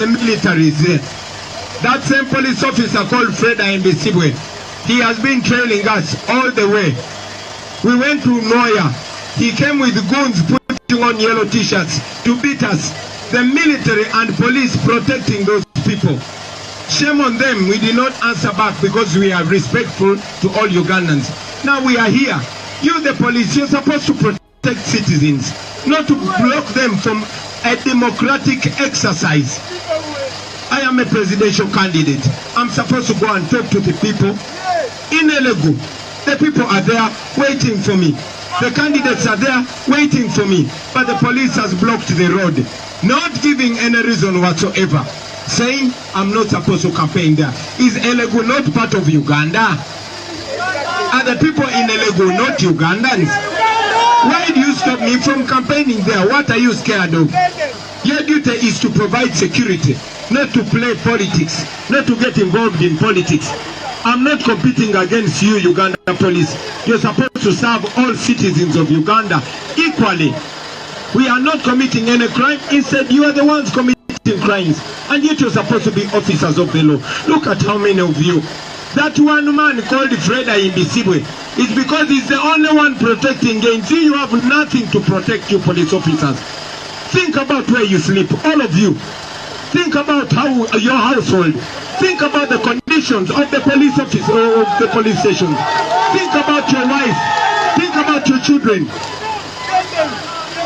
the military is there. That same police officer called Fred Imbisibwe, he has been trailing us all the way. We went to Noya. He came with goons putting on yellow t-shirts to beat us. The military and police protecting those people. Shame on them. We did not answer back because we are respectful to all Ugandans. Now we are here. You, the police, you're supposed to protect citizens, not to block them from a democratic exercise. I am a presidential candidate. I'm supposed to go and talk to the people. In Elegu, the people are there waiting for me. The candidates are there waiting for me. But the police has blocked the road, not giving any reason whatsoever, saying I'm not supposed to campaign there. Is Elegu not part of Uganda? Are the people in Elegu not Ugandans? Why do you stop me from campaigning there? What are you scared of? Your duty is to provide security, not to play politics, not to get involved in politics. I'm not competing against you, Uganda police. You're supposed to serve all citizens of Uganda equally. We are not committing any crime. Instead, you are the ones committing crimes. And yet you're supposed to be officers of the law. Look at how many of you. That one man called Fred Imbisibwe is because he's the only one protecting against you. You have nothing to protect you police officers. Think about where you sleep, all of you. Think about how your household. Think about the conditions of the police office or of the police station. Think about your wife. Think about your children.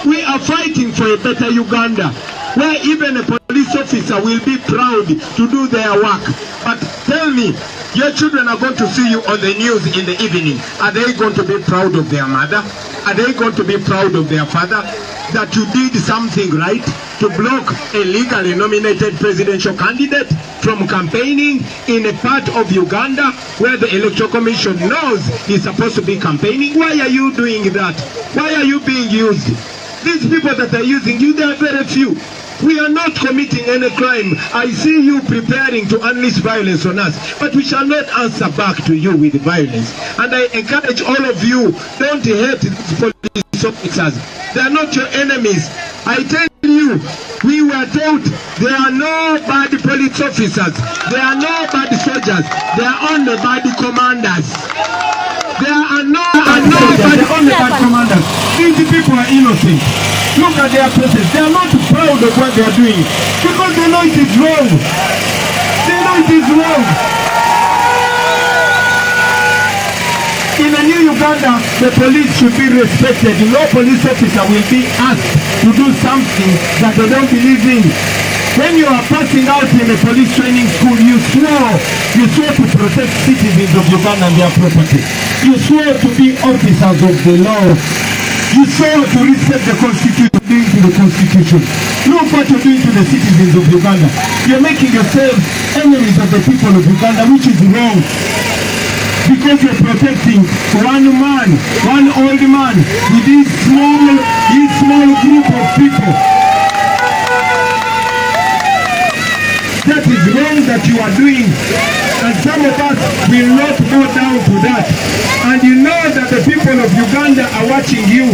We are fighting for a better Uganda, where even a police officer will be proud to do their work. But tell me, your children are going to see you on the news in the evening. Are they going to be proud of their mother? Are they going to be proud of their father? That you did something right to block a legally nominated presidential candidate from campaigning in a part of Uganda where the Electoral Commission knows he's supposed to be campaigning? Why are you doing that? Why are you being used? These people that are using you, they are very few. We are not committing any crime. I see you preparing to unleash violence on us, but we shall not answer back to you with violence. And I encourage all of you, don't hate these police officers. They are not your enemies. I tell you, we were taught there are no bad police officers. There are no bad soldiers. There are only bad commanders. There are no only bad commanders. These people are innocent. Look at their faces. They are not proud of what they are doing because they know it is wrong. They know it is wrong. In a new Uganda, the police should be respected. No police officer will be asked to do something that they don't believe in. When you are passing out in a police training school, you swore to protect citizens of Uganda and their property. You swore to be officers of the law. You swore to respect the Constitution, doing to the Constitution. Look what you're doing to the citizens of Uganda. You're making yourselves enemies of the people of Uganda, which is wrong. Because you're protecting one man, one old man, with this small group of people. That is wrong that you are doing. And some of us will not go down to that. And you know that the people of Uganda are watching you.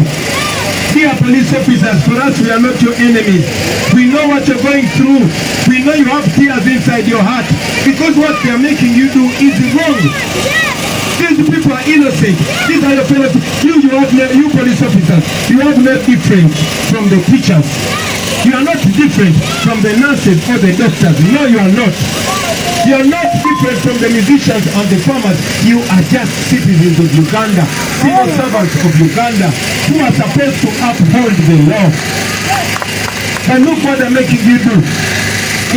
Dear police officers, for us we are not your enemies. We know what you're going through. We know you have tears inside your heart. Because what they are making you do is wrong. These people are innocent. These are your fellow. You police officers, you have no difference from the teachers. You are not different from the nurses or the doctors. No, you are not. You are not different from the musicians and the farmers. You are just citizens of Uganda, civil servants of Uganda, who are supposed to uphold the law. But look what they're making you do.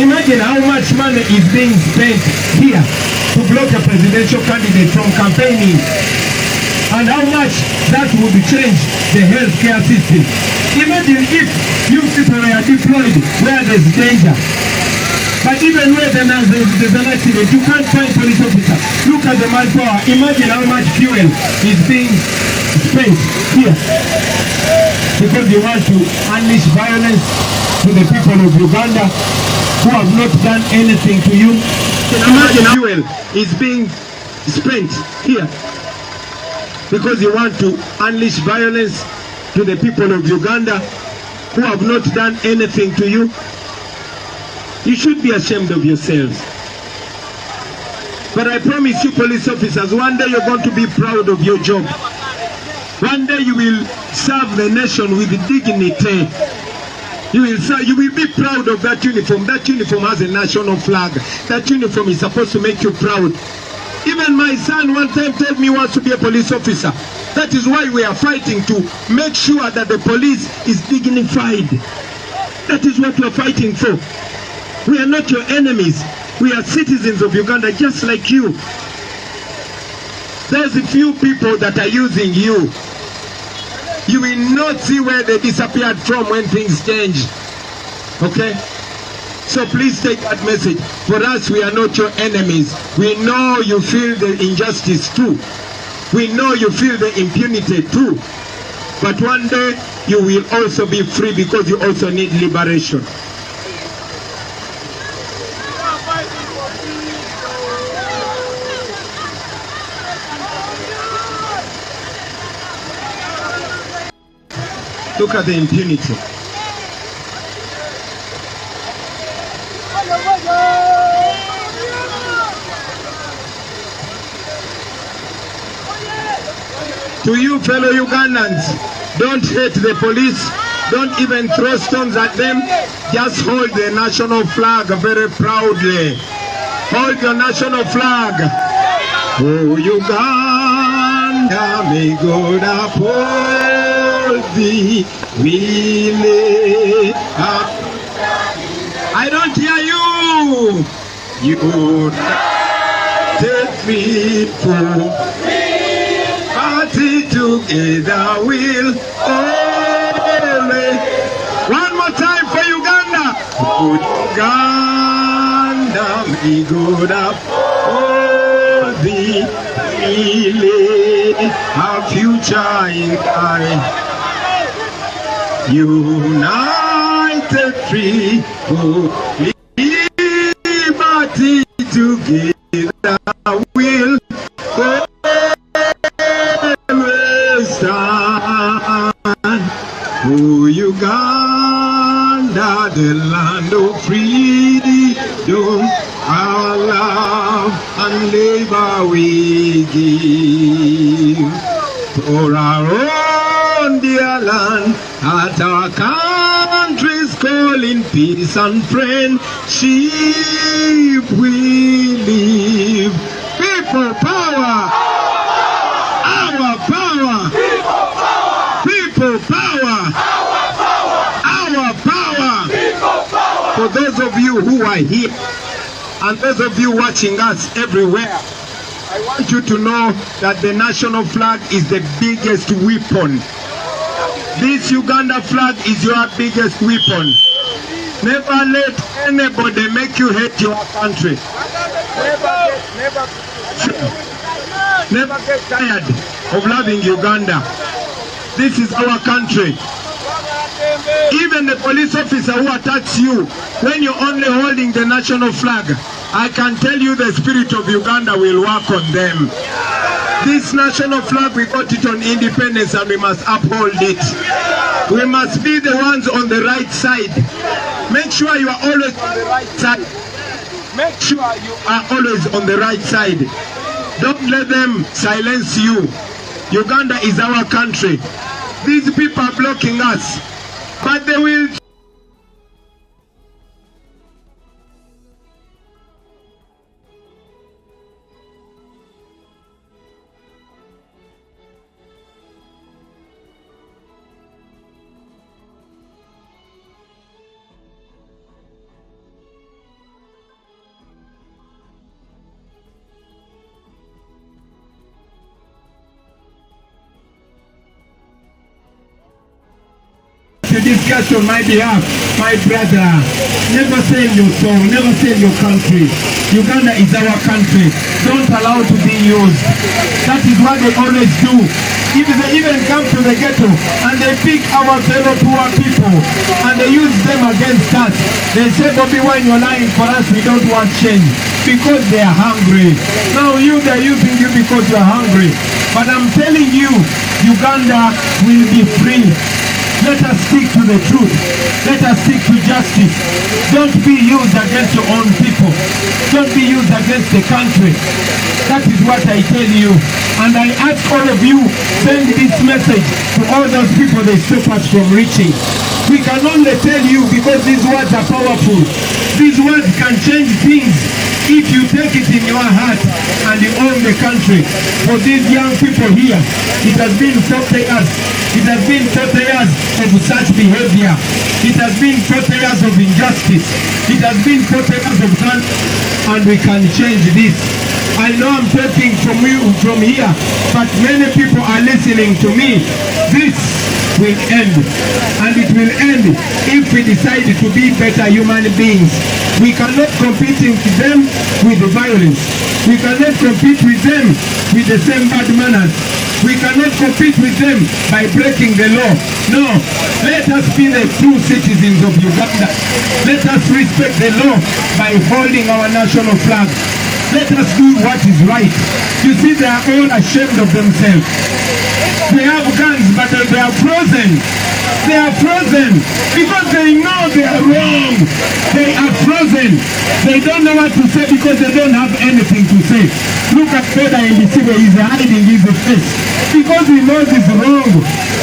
Imagine how much money is being spent here to block a presidential candidate from campaigning, and how much that would change the healthcare system. Imagine if you people are deployed where there's danger. But even where there's an accident, you can't find police officers. Look at the manpower. Imagine how much fuel is being spent here. Because you want to unleash violence to the people of Uganda who have not done anything to you. Imagine how fuel is being spent here. Because you want to unleash violence to the people of Uganda who have not done anything to you. You should be ashamed of yourselves. But I promise you, police officers, one day you're going to be proud of your job. One day you will serve the nation with dignity. You will be proud of that uniform. That uniform has a national flag. That uniform is supposed to make you proud. Even my son one time told me he wants to be a police officer. That is why we are fighting to make sure that the police is dignified. That is what we are fighting for. We are not your enemies. We are citizens of Uganda just like you. There's a few people that are using you. You will not see where they disappeared from when things change. Okay? So please take that message. For us, we are not your enemies. We know you feel the injustice too. We know you feel the impunity too. But one day, you will also be free because you also need liberation. Look at the impunity. To you fellow Ugandans, don't hate the police, don't even throw stones at them, just hold the national flag very proudly. Hold your national flag. Oh Uganda, may God uphold thee, we lay up. I don't hear you. United people, party together will always. One more time for Uganda. Uganda, may God uphold thee, we lay our future in Christ. United people, liberty together will always stand. Oh Uganda, the land of freedom, our love and labor we give for our own dear land. At our country's calling, peace and friendship we live. People power, our power, people power, our power. For those of you who are here and those of you watching us everywhere, I want you to know that the national flag is the biggest weapon. This Uganda flag is your biggest weapon. Never let anybody make you hate your country. Never get tired of loving Uganda. This is our country. Even the police officer who attacks you when you're only holding the national flag, I can tell you the spirit of Uganda will work on them. This national flag, we got it on independence and we must uphold it. We must be the ones on the right side. Make sure you are always on the right side. Make sure you are always on the right side. Don't let them silence you. Uganda is our country. These people are blocking us, but they will. To discuss on my behalf, my brother. Never sell your soul, never sell your country. Uganda is our country. Don't allow to be used. That is what they always do. If they even come to the ghetto and they pick our fellow poor people and they use them against us, they say, Bobi, when you're lying for us, we don't want change. Because they are hungry. Now they're using you because you're hungry. But I'm telling you, Uganda will be free. Let us stick to the truth. Let us stick to justice. Don't be used against your own people. Don't be used against the country. That is what I tell you. And I ask all of you, send this message to all those people they stop us from reaching. We can only tell you because these words are powerful. These words can change things if you take it in your heart and you own the country. For these young people here, it has been 40 years. It has been 40 years of such behavior. It has been 40 years of injustice. It has been 40 years of crime, and we can change this. I know I'm talking from here, but many people are listening to me. This will end, and it will end if we decide to be better human beings. We cannot compete with them with the violence. We cannot compete with them with the same bad manners. We cannot compete with them by breaking the law. No, let us be the true citizens of Uganda. Let us respect the law by holding our national flag. Let us do what is right. You see, they are all ashamed of themselves. They have guns, but they are frozen. They are frozen because they know they are wrong. They are frozen. They don't know what to say because they don't have anything to say. Look at Feda Indisiwe, he's hiding his face because he knows he's wrong.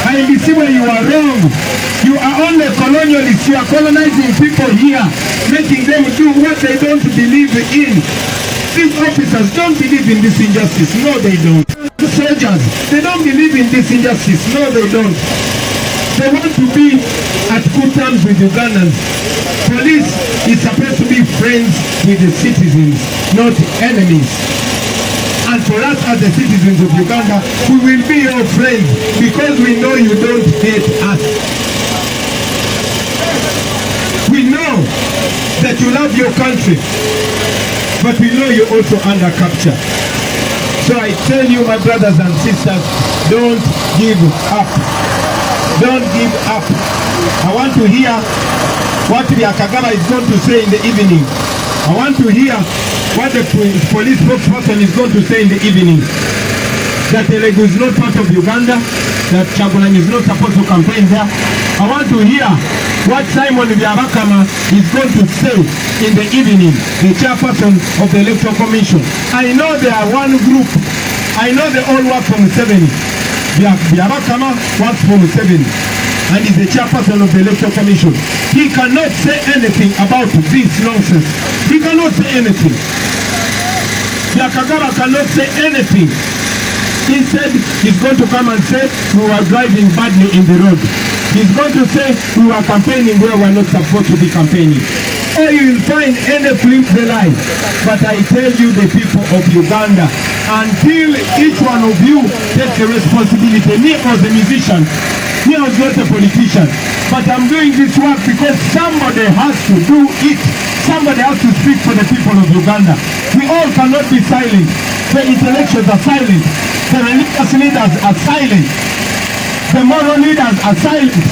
Indisiwe, you are wrong. You are only colonialists. You are colonizing people here, making them do what they don't believe in. These officers don't believe in this injustice. No, they don't. The soldiers, they don't believe in this injustice. No, they don't. They want to be at good terms with Ugandans. Police is supposed to be friends with the citizens, not enemies. And for us as the citizens of Uganda, we will be your friends because we know you don't hate us. We know that you love your country, but we know you're also under capture. So I tell you, my brothers and sisters, don't give up. Don't give up. I want to hear what the Akagaba is going to say in the evening. I want to hear what the police spokesperson is going to say in the evening. That Elegu is not part of Uganda, that Chagulanyi is not supposed to campaign there. I want to hear what Simon Byabakama is going to say in the evening, the chairperson of the Electoral Commission. I know they are one group. I know they all work from 70. Byabakama works from 70 and is the chairperson of the Electoral Commission. He cannot say anything about this nonsense. He cannot say anything. Byakagaba cannot say anything. Instead, he's going to come and say, we were driving badly in the road. He's going to say, we were campaigning where we're not supposed to be campaigning. Or you will find any flip the line. But I tell you, the people of Uganda, until each one of you takes the responsibility. Me as a musician, me was not a politician, but I'm doing this work because somebody has to do it. Somebody has to speak for the people of Uganda. We all cannot be silent. The intellectuals are silent. The religious leaders are silent. The moral leaders are silent.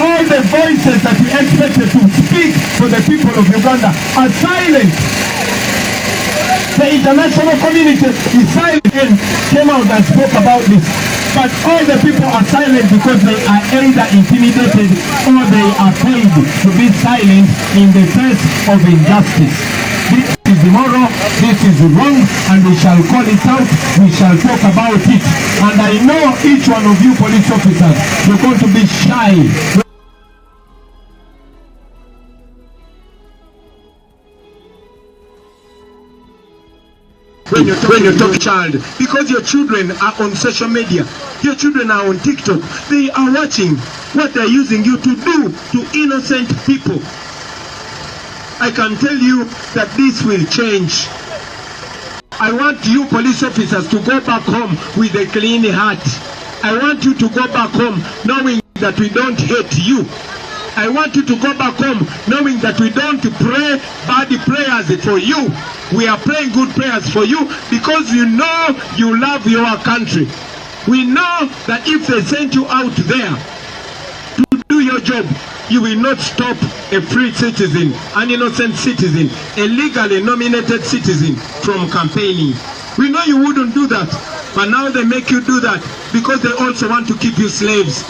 All the voices that we expected to speak for the people of Uganda are silent. The international community is silent and came out and spoke about this. But all the people are silent because they are either intimidated or they are paid to be silent in the face of injustice. This is immoral, this is wrong, and we shall call it out, we shall talk about it. And I know each one of you police officers, you're going to be shy. When you talk child, because your children are on social media, your children are on TikTok, they are watching what they're using you to do to innocent people. I can tell you that this will change. I want you police officers to go back home with a clean heart. I want you to go back home knowing that we don't hate you. I want you to go back home knowing that we don't pray bad prayers for you. We are praying good prayers for you because you know you love your country. We know that if they send you out there to do your job, you will not stop a free citizen, an innocent citizen, a legally nominated citizen from campaigning. We know you wouldn't do that, but now they make you do that because they also want to keep you slaves.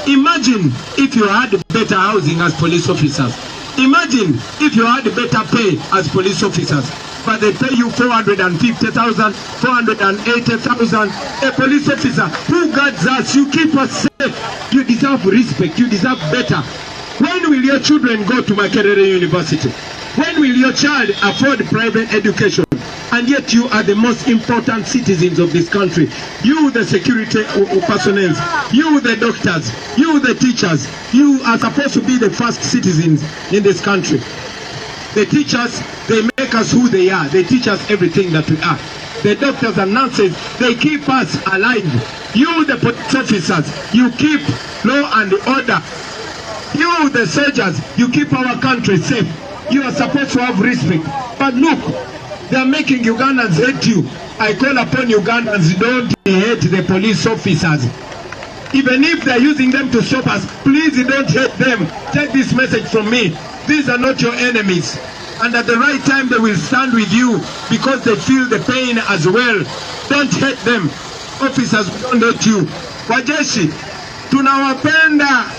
Imagine if you had better housing as police officers. Imagine if you had better pay as police officers. But they pay you 450,000, 480,000. A police officer who guards us, you keep us safe. You deserve respect. You deserve better. When will your children go to Makerere University? When will your child afford private education? And yet you are the most important citizens of this country. You, the security personnel, you, the doctors, you, the teachers, you are supposed to be the first citizens in this country. The teachers, they make us who they are. They teach us everything that we are. The doctors and nurses, they keep us alive. You, the police officers, you keep law and order. You, the soldiers, you keep our country safe. You are supposed to have respect. But look, they are making Ugandans hate you. I call upon Ugandans, don't hate the police officers. Even if they are using them to stop us, please don't hate them. Take this message from me. These are not your enemies. And at the right time they will stand with you because they feel the pain as well. Don't hate them. Officers, we don't hate you. Wajeshi, tunawapenda.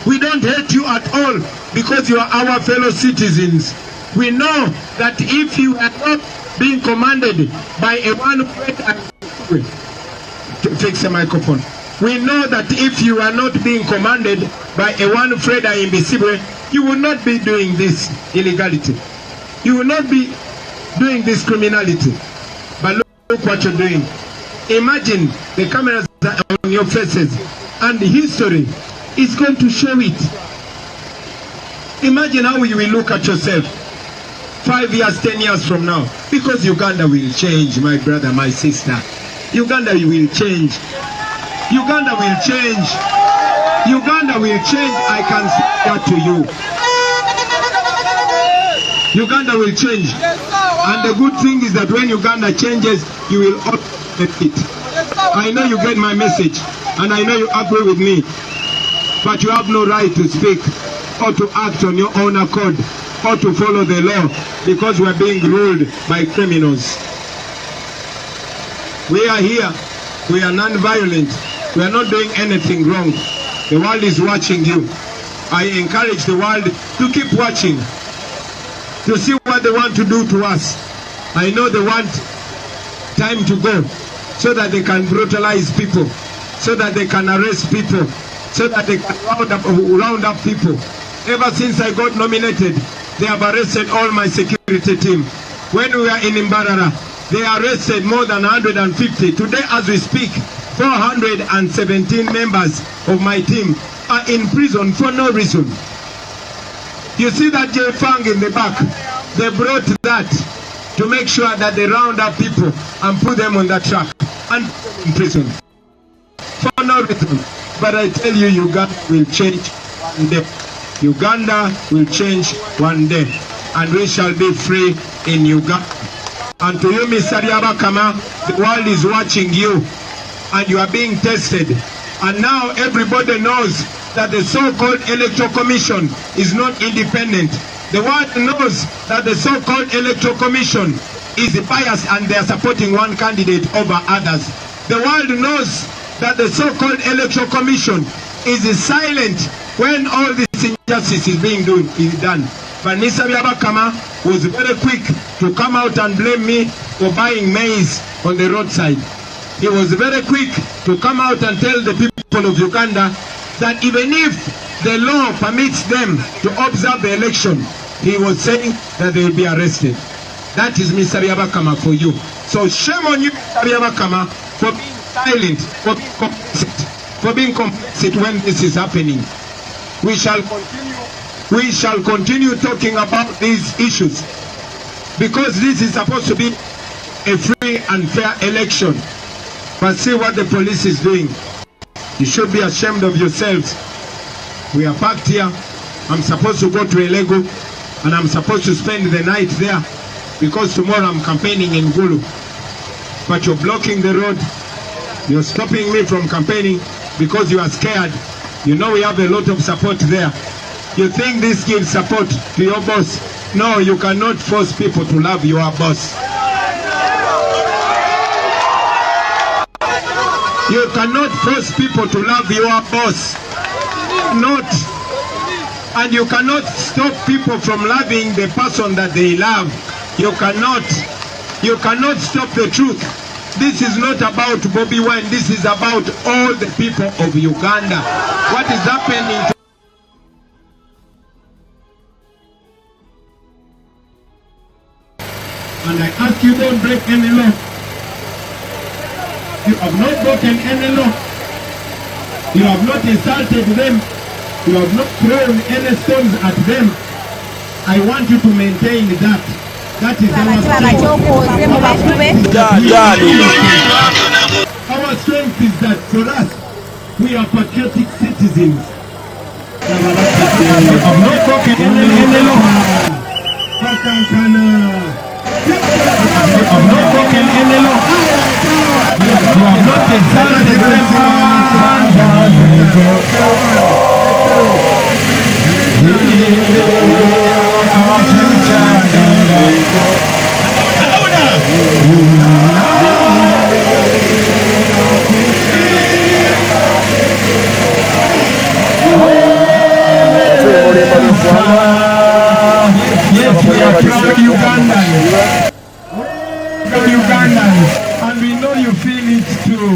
We don't hate you at all because you are our fellow citizens. We know that if you are not being commanded by a one fix the microphone. We know that if you are not being commanded by a one Freda Invisible, you will not be doing this illegality. You will not be doing this criminality. But look what you're doing. Imagine the cameras are on your faces and history is going to show it. Imagine how you will look at yourself 5 years, 10 years from now. Because Uganda will change, my brother, my sister. Uganda will change. Uganda will change. Uganda will change. I can say that to you. Uganda will change. And the good thing is that when Uganda changes, you will all benefit. I know you get my message. And I know you agree with me. But you have no right to speak or to act on your own accord or to follow the law because we are being ruled by criminals. We are here. We are non-violent. We are not doing anything wrong. The world is watching you. I encourage the world to keep watching, to see what they want to do to us. I know they want time to go so that they can brutalize people, so that they can arrest people, so that they can round up people. Ever since I got nominated, they have arrested all my security team. When we were in Imbarara, they arrested more than 150. Today, as we speak, 417 members of my team are in prison for no reason. You see that J Fang in the back? They brought that to make sure that they round up people and put them on the track and put them in prison for no reason. But I tell you, Uganda will change one day. Uganda will change one day, and we shall be free in Uganda. And to you, Mr. Yabakama, the world is watching you, and you are being tested. And now everybody knows that the so-called Electoral Commission is not independent. The world knows that the so-called Electoral Commission is biased and they are supporting one candidate over others. The world knows that the so-called Electoral Commission is silent when all this injustice is being done. But Mr. Yabakama was very quick to come out and blame me for buying maize on the roadside. He was very quick to come out and tell the people of Uganda that even if the law permits them to observe the election, he was saying that they will be arrested. That is Mr. Yabakama for you. So shame on you, Mr. Yabakama, for being silent, for being complicit when this is happening. We shall continue talking about these issues because this is supposed to be a free and fair election. But see what the police is doing. You should be ashamed of yourselves. We are packed here. I'm supposed to go to Elegu and I'm supposed to spend the night there because tomorrow I'm campaigning in Gulu. But you're blocking the road. You're stopping me from campaigning because you are scared. You know we have a lot of support there. You think this gives support to your boss? No, you cannot force people to love your boss. You cannot force people to love your boss. cannot, and you cannot stop people from loving the person that they love. You cannot stop the truth. This is not about Bobi Wine. This is about all the people of Uganda. What is happening to and I ask you, don't break any law. You have not broken any law. You have not insulted them. You have not thrown any stones at them. I want you to maintain that. That is our strength. Our strength is that for us, we are patriotic citizens. You have not broken any law. You have not broken any law. You have not insulted yes, we are proud Ugandans. And we know you feel it too.